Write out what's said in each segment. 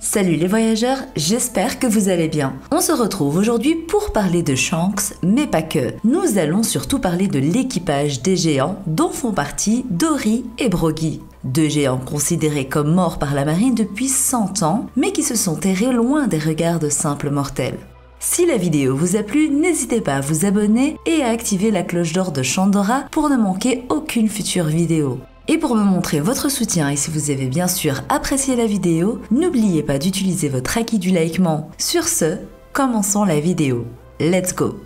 Salut les voyageurs, j'espère que vous allez bien. On se retrouve aujourd'hui pour parler de Shanks, mais pas que. Nous allons surtout parler de l'équipage des géants dont font partie Dory et Broggy. Deux géants considérés comme morts par la marine depuis 100 ans, mais qui se sont terrés loin des regards de simples mortels. Si la vidéo vous a plu, n'hésitez pas à vous abonner et à activer la cloche d'or de Chandora pour ne manquer aucune future vidéo. Et pour me montrer votre soutien et si vous avez bien sûr apprécié la vidéo, n'oubliez pas d'utiliser votre acquis du likement. Sur ce, commençons la vidéo. Let's go!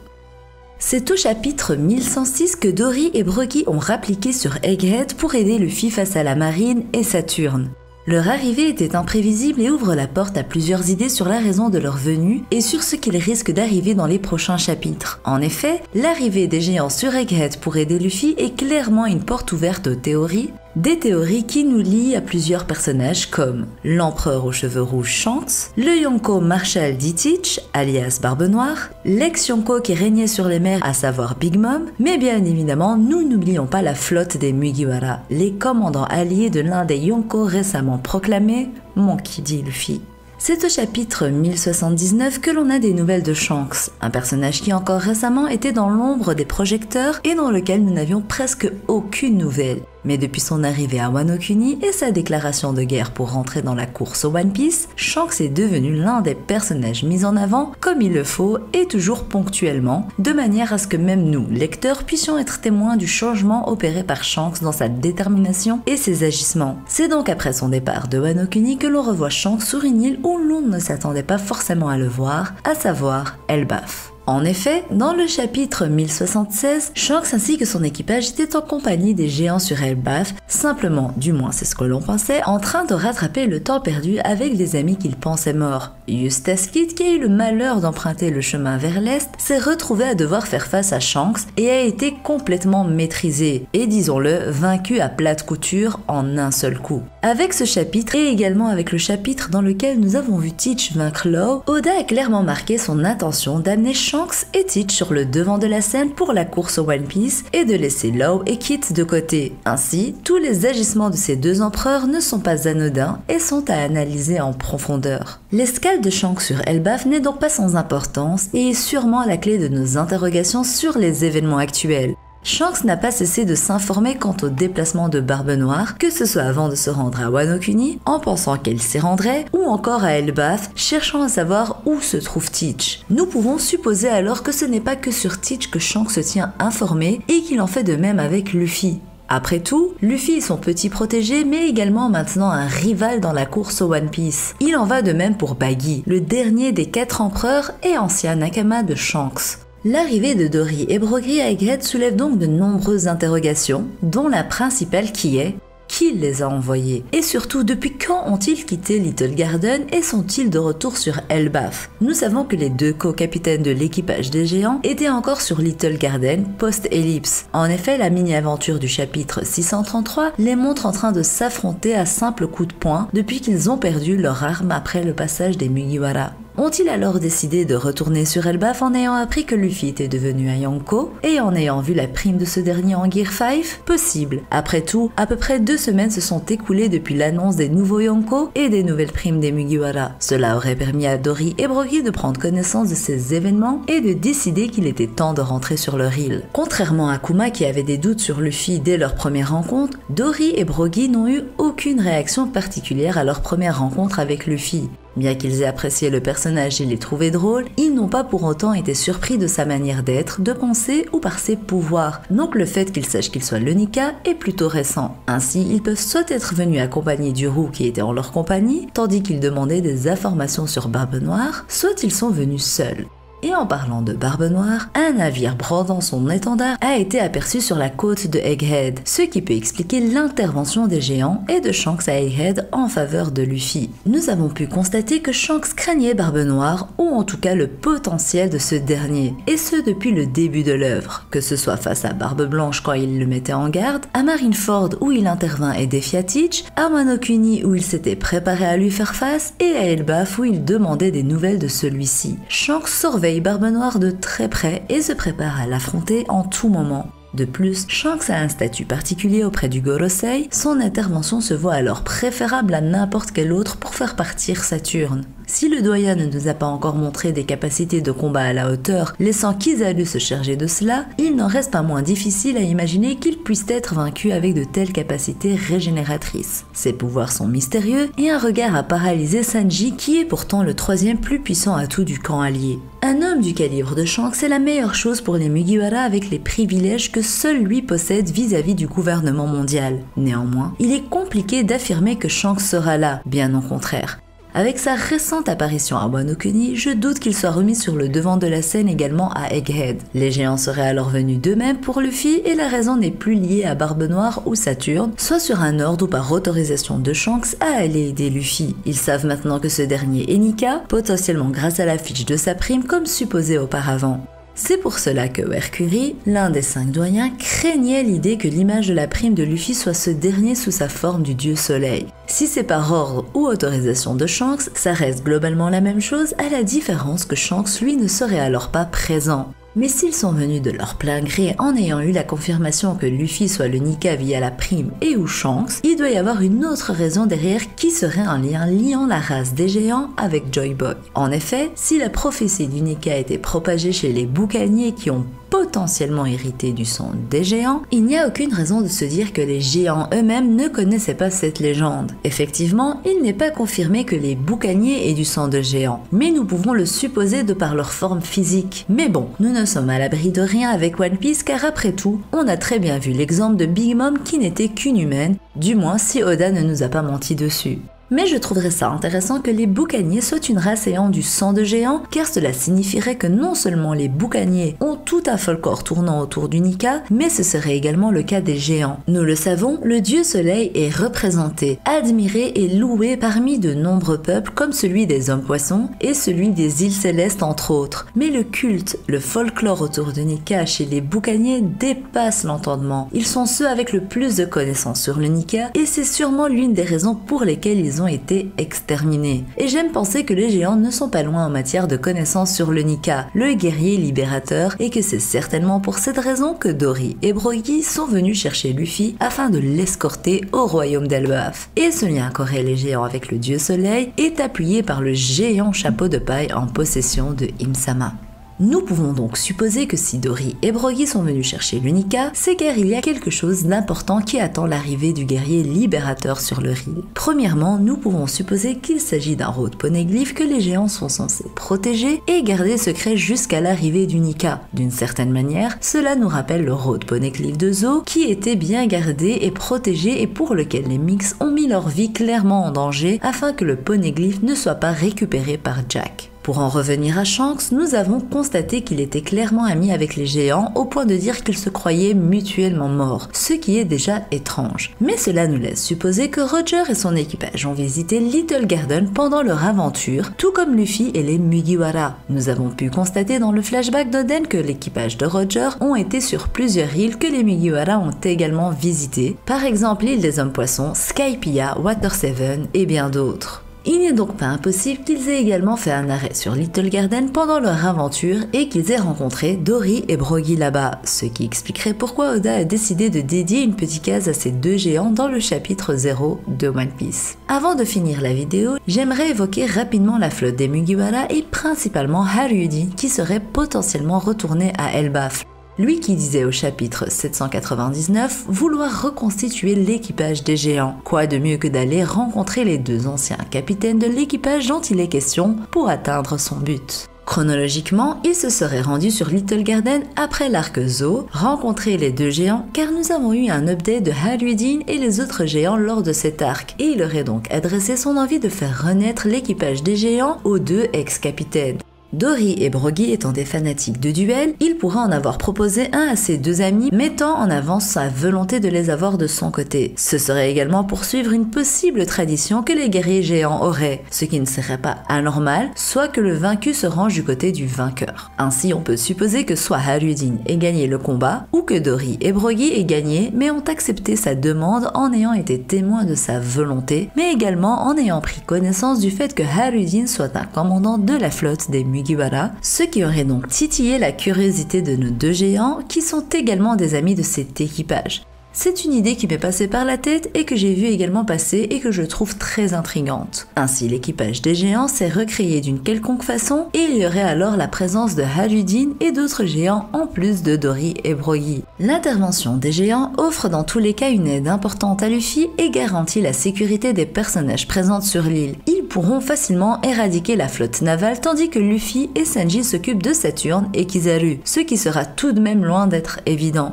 C'est au chapitre 1106 que Dory et Broggy ont rappliqué sur Egghead pour aider Luffy face à la marine et Saturne. Leur arrivée était imprévisible et ouvre la porte à plusieurs idées sur la raison de leur venue et sur ce qu'il risque d'arriver dans les prochains chapitres. En effet, l'arrivée des géants sur Egghead pour aider Luffy est clairement une porte ouverte aux théories, des théories qui nous lient à plusieurs personnages comme l'empereur aux cheveux rouges Shanks, le Yonko Marshal d'Itich, alias Barbe Noire, l'ex-Yonko qui régnait sur les mers, à savoir Big Mom, mais bien évidemment, nous n'oublions pas la flotte des Mugiwara, les commandants alliés de l'un des Yonko récemment proclamés, Monkey D. Luffy. C'est au chapitre 1079 que l'on a des nouvelles de Shanks, un personnage qui encore récemment était dans l'ombre des projecteurs et dans lequel nous n'avions presque aucune nouvelle. Mais depuis son arrivée à Wano Kuni et sa déclaration de guerre pour rentrer dans la course au One Piece, Shanks est devenu l'un des personnages mis en avant comme il le faut et toujours ponctuellement, de manière à ce que même nous, lecteurs, puissions être témoins du changement opéré par Shanks dans sa détermination et ses agissements. C'est donc après son départ de Wano Kuni que l'on revoit Shanks sur une île où l'on ne s'attendait pas forcément à le voir, à savoir Elbaf. En effet, dans le chapitre 1076, Shanks ainsi que son équipage étaient en compagnie des géants sur Elbaf, simplement, du moins c'est ce que l'on pensait, en train de rattraper le temps perdu avec des amis qu'ils pensaient morts. Eustace Kid, qui a eu le malheur d'emprunter le chemin vers l'est, s'est retrouvé à devoir faire face à Shanks et a été complètement maîtrisé, et disons-le, vaincu à plate couture en un seul coup. Avec ce chapitre, et également avec le chapitre dans lequel nous avons vu Teach vaincre Law, Oda a clairement marqué son intention d'amener Shanks et Teach sur le devant de la scène pour la course au One Piece et de laisser Law et Kid de côté. Ainsi, tous les agissements de ces deux empereurs ne sont pas anodins et sont à analyser en profondeur. L'escale de Shanks sur Elbaf n'est donc pas sans importance et est sûrement la clé de nos interrogations sur les événements actuels. Shanks n'a pas cessé de s'informer quant au déplacement de Barbe Noire, que ce soit avant de se rendre à Wano Kuni, en pensant qu'elle s'y rendrait, ou encore à Elbaf, cherchant à savoir où se trouve Teach. Nous pouvons supposer alors que ce n'est pas que sur Teach que Shanks se tient informé et qu'il en fait de même avec Luffy. Après tout, Luffy est son petit protégé mais également maintenant un rival dans la course au One Piece. Il en va de même pour Baggy, le dernier des 4 empereurs et ancien nakama de Shanks. L'arrivée de Dory et Broggy à Egghead soulève donc de nombreuses interrogations, dont la principale qui est qui les a envoyés? Et surtout, depuis quand ont-ils quitté Little Garden et sont-ils de retour sur Elbaf? Nous savons que les deux co-capitaines de l'équipage des géants étaient encore sur Little Garden post-ellipse. En effet, la mini-aventure du chapitre 633 les montre en train de s'affronter à simple coup de poing depuis qu'ils ont perdu leur arme après le passage des Mugiwara. Ont-ils alors décidé de retourner sur Elbaf en ayant appris que Luffy était devenu un Yonko et en ayant vu la prime de ce dernier en Gear 5? Possible. Après tout, à peu près 2 semaines se sont écoulées depuis l'annonce des nouveaux Yonko et des nouvelles primes des Mugiwara. Cela aurait permis à Dory et Broggy de prendre connaissance de ces événements et de décider qu'il était temps de rentrer sur leur île. Contrairement à Kuma qui avait des doutes sur Luffy dès leur première rencontre, Dory et Broggy n'ont eu aucune réaction particulière à leur première rencontre avec Luffy. Bien qu'ils aient apprécié le personnage et les trouvé drôle, ils n'ont pas pour autant été surpris de sa manière d'être, de penser ou par ses pouvoirs. Donc le fait qu'ils sachent qu'il soit le Nika est plutôt récent. Ainsi, ils peuvent soit être venus accompagnés du roux qui était en leur compagnie, tandis qu'ils demandaient des informations sur Barbe Noire, soit ils sont venus seuls. Et en parlant de Barbe Noire, un navire brandant son étendard a été aperçu sur la côte de Egghead, ce qui peut expliquer l'intervention des géants et de Shanks à Egghead en faveur de Luffy. Nous avons pu constater que Shanks craignait Barbe Noire, ou en tout cas le potentiel de ce dernier, et ce depuis le début de l'œuvre, que ce soit face à Barbe Blanche quand il le mettait en garde, à Marineford où il intervint et défia Teach, à Wano Kuni où il s'était préparé à lui faire face, et à Elbaf où il demandait des nouvelles de celui-ci. Shanks surveille Barbe Noire de très près et se prépare à l'affronter en tout moment. De plus, Shanks a un statut particulier auprès du Gorosei, son intervention se voit alors préférable à n'importe quel autre pour faire partir Saturne. Si le doyen ne nous a pas encore montré des capacités de combat à la hauteur, laissant Kizaru se charger de cela, il n'en reste pas moins difficile à imaginer qu'il puisse être vaincu avec de telles capacités régénératrices. Ses pouvoirs sont mystérieux et un regard a paralysé Sanji qui est pourtant le troisième plus puissant atout du camp allié. Un homme du calibre de Shanks est la meilleure chose pour les Mugiwara avec les privilèges que seul lui possède vis-à-vis du gouvernement mondial. Néanmoins, il est compliqué d'affirmer que Shanks sera là, bien au contraire. Avec sa récente apparition à Wano Kuni, je doute qu'il soit remis sur le devant de la scène également à Egghead. Les géants seraient alors venus d'eux-mêmes pour Luffy et la raison n'est plus liée à Barbe Noire ou Saturne, soit sur un ordre ou par autorisation de Shanks à aller aider Luffy. Ils savent maintenant que ce dernier est Nika, potentiellement grâce à la fiche de sa prime comme supposé auparavant. C'est pour cela que Mercury, l'un des 5 doyens, craignait l'idée que l'image de la prime de Luffy soit ce dernier sous sa forme du dieu soleil. Si c'est par ordre ou autorisation de Shanks, ça reste globalement la même chose à la différence que Shanks lui ne serait alors pas présent. Mais s'ils sont venus de leur plein gré en ayant eu la confirmation que Luffy soit le Nika via la prime et ou Shanks, il doit y avoir une autre raison derrière qui serait un lien liant la race des géants avec Joy Boy. En effet, si la prophétie du Nika était propagée chez les boucaniers qui ont potentiellement hérité du sang des géants, il n'y a aucune raison de se dire que les géants eux-mêmes ne connaissaient pas cette légende. Effectivement, il n'est pas confirmé que les boucaniers aient du sang de géants, mais nous pouvons le supposer de par leur forme physique. Mais bon, nous ne sommes à l'abri de rien avec One Piece car après tout, on a très bien vu l'exemple de Big Mom qui n'était qu'une humaine, du moins si Oda ne nous a pas menti dessus. Mais je trouverais ça intéressant que les boucaniers soient une race ayant du sang de géant, car cela signifierait que non seulement les boucaniers ont tout un folklore tournant autour du Nika, mais ce serait également le cas des géants. Nous le savons, le dieu soleil est représenté, admiré et loué parmi de nombreux peuples comme celui des hommes-poissons et celui des îles célestes entre autres. Mais le culte, le folklore autour de Nika chez les boucaniers dépasse l'entendement. Ils sont ceux avec le plus de connaissances sur le Nika et c'est sûrement l'une des raisons pour lesquelles ils ont été exterminés. Et j'aime penser que les géants ne sont pas loin en matière de connaissances sur le Nika, le guerrier libérateur, et que c'est certainement pour cette raison que Dory et Brogy sont venus chercher Luffy afin de l'escorter au royaume d'Elbaf. Et ce lien qu'auraient les géants avec le dieu soleil est appuyé par le géant chapeau de paille en possession de Im-sama. Nous pouvons donc supposer que si Dory et Brogy sont venus chercher le Nika, c'est car il y a quelque chose d'important qui attend l'arrivée du guerrier libérateur sur leur île. Premièrement, nous pouvons supposer qu'il s'agit d'un road poneglyph que les géants sont censés protéger et garder secret jusqu'à l'arrivée du Nika. D'une certaine manière, cela nous rappelle le road poneglyph de Zo qui était bien gardé et protégé et pour lequel les Mix ont mis leur vie clairement en danger afin que le poneglyph ne soit pas récupéré par Jack. Pour en revenir à Shanks, nous avons constaté qu'il était clairement ami avec les géants au point de dire qu'ils se croyaient mutuellement morts, ce qui est déjà étrange. Mais cela nous laisse supposer que Roger et son équipage ont visité Little Garden pendant leur aventure, tout comme Luffy et les Mugiwara. Nous avons pu constater dans le flashback d'Oden que l'équipage de Roger ont été sur plusieurs îles que les Mugiwara ont également visitées, par exemple l'île des Hommes-Poissons, Skypiea, Water 7 et bien d'autres. Il n'est donc pas impossible qu'ils aient également fait un arrêt sur Little Garden pendant leur aventure et qu'ils aient rencontré Dory et Brogy là-bas, ce qui expliquerait pourquoi Oda a décidé de dédier une petite case à ces deux géants dans le chapitre 0 de One Piece. Avant de finir la vidéo, j'aimerais évoquer rapidement la flotte des Mugiwara et principalement Haruji qui serait potentiellement retourné à Elbaf. Lui qui disait au chapitre 799 vouloir reconstituer l'équipage des géants. Quoi de mieux que d'aller rencontrer les deux anciens capitaines de l'équipage dont il est question pour atteindre son but. Chronologiquement, il se serait rendu sur Little Garden après l'arc Zo, rencontrer les deux géants car nous avons eu un update de Haruji et les autres géants lors de cet arc et il aurait donc adressé son envie de faire renaître l'équipage des géants aux deux ex-capitaines. Dory et Brogy étant des fanatiques de duel, il pourra en avoir proposé un à ses deux amis, mettant en avant sa volonté de les avoir de son côté. Ce serait également poursuivre une possible tradition que les guerriers géants auraient, ce qui ne serait pas anormal, soit que le vaincu se range du côté du vainqueur. Ainsi, on peut supposer que soit Haruji ait gagné le combat, ou que Dory et Brogy aient gagné, mais ont accepté sa demande en ayant été témoins de sa volonté, mais également en ayant pris connaissance du fait que Haruji soit un commandant de la flotte des Mugiwara, ce qui aurait donc titillé la curiosité de nos deux géants qui sont également des amis de cet équipage. C'est une idée qui m'est passée par la tête et que j'ai vu également passer et que je trouve très intrigante. Ainsi, l'équipage des géants s'est recréé d'une quelconque façon et il y aurait alors la présence de Harudin et d'autres géants en plus de Dory et Brogy. L'intervention des géants offre dans tous les cas une aide importante à Luffy et garantit la sécurité des personnages présents sur l'île. Ils pourront facilement éradiquer la flotte navale tandis que Luffy et Sanji s'occupent de Saturne et Kizaru, ce qui sera tout de même loin d'être évident.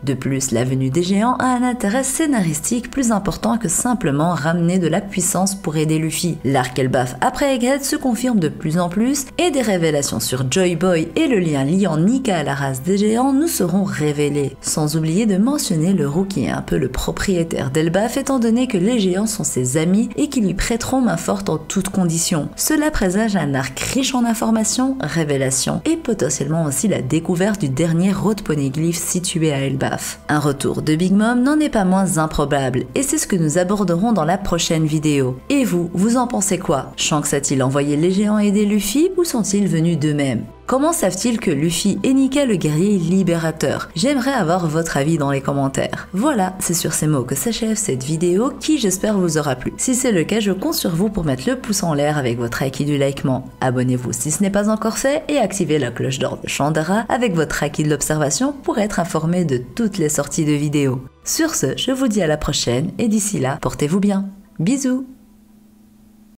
De plus, la venue des géants a un intérêt scénaristique plus important que simplement ramener de la puissance pour aider Luffy. L'arc Elbaf après Egghead se confirme de plus en plus et des révélations sur Joy Boy et le lien liant Nika à la race des géants nous seront révélées. Sans oublier de mentionner le roux qui est un peu le propriétaire d'Elbaf étant donné que les géants sont ses amis et qui lui prêteront main forte en toutes conditions. Cela présage un arc riche en informations, révélations et potentiellement aussi la découverte du dernier Road Poneglyph situé à Elbaf. Un retour de Big Mom n'en est pas moins improbable et c'est ce que nous aborderons dans la prochaine vidéo. Et vous, vous en pensez quoi? Shanks a-t-il envoyé les géants aider Luffy ou sont-ils venus d'eux-mêmes? Comment savent-ils que Luffy est Nika le guerrier libérateur? J'aimerais avoir votre avis dans les commentaires. Voilà, c'est sur ces mots que s'achève cette vidéo qui j'espère vous aura plu. Si c'est le cas, je compte sur vous pour mettre le pouce en l'air avec votre acquis du likement. Abonnez-vous si ce n'est pas encore fait et activez la cloche d'or de Chandara avec votre acquis de l'observation pour être informé de toutes les sorties de vidéos. Sur ce, je vous dis à la prochaine et d'ici là, portez-vous bien. Bisous!